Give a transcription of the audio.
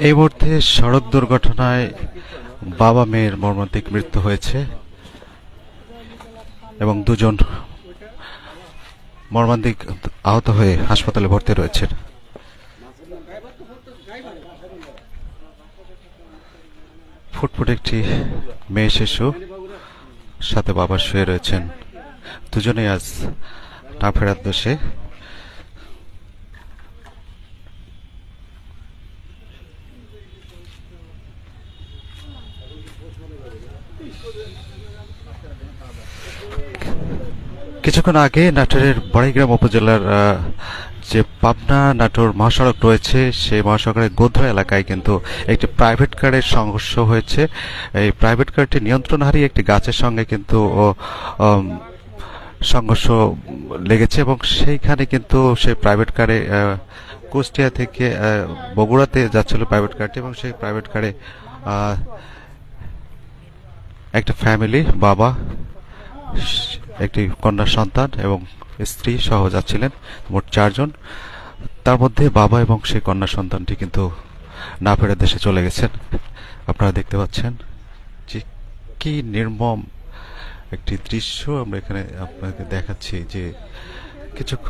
এই মুহূর্তে সড়ক দুর্ঘটনায় বাবা মেয়ের মর্মান্তিক মৃত্যু হয়েছে এবং দুজন মর্মান্তিক আহত হয়ে হাসপাতালে ভর্তি রয়েছেন। ফুটফুটে একটি মেয়ে শিশু, সাথে বাবা শুয়ে রয়েছেন। দুজনেই আজ না ফেরার দোষে কিছুক্ষণ আগে নাটোরের বড়াইগ্রাম উপজেলার যে পাবনা নাটোর মহাসড়ক রয়েছে, সেই মহাসড়কের গোধরা এলাকায় কিন্তু একটি প্রাইভেট কারের সংঘর্ষ হয়েছে। এই প্রাইভেট কারটি নিয়ন্ত্রণ হারিয়ে একটি গাছের সঙ্গে কিন্তু সংঘর্ষ লেগেছে এবং সেইখানে কিন্তু সেই প্রাইভেট কারে কুষ্টিয়া থেকে বগুড়াতে যাচ্ছিল প্রাইভেট কারটি এবং সেই প্রাইভেট কারে একটা ফ্যামিলি, বাবা, একটি কন্যা সন্তান এবং স্ত্রী সহ যাচ্ছিলেন, মোট 4 জন। তার মধ্যে বাবা এবং সেই কন্যা সন্তানটি কিন্তু না ফেরে দেশে চলে গেছেন। আপনারা দেখতে পাচ্ছেন যে কি নির্মম একটি দৃশ্য আমরা এখানে আপনাকে দেখাচ্ছি। যে কিছুক্ষণ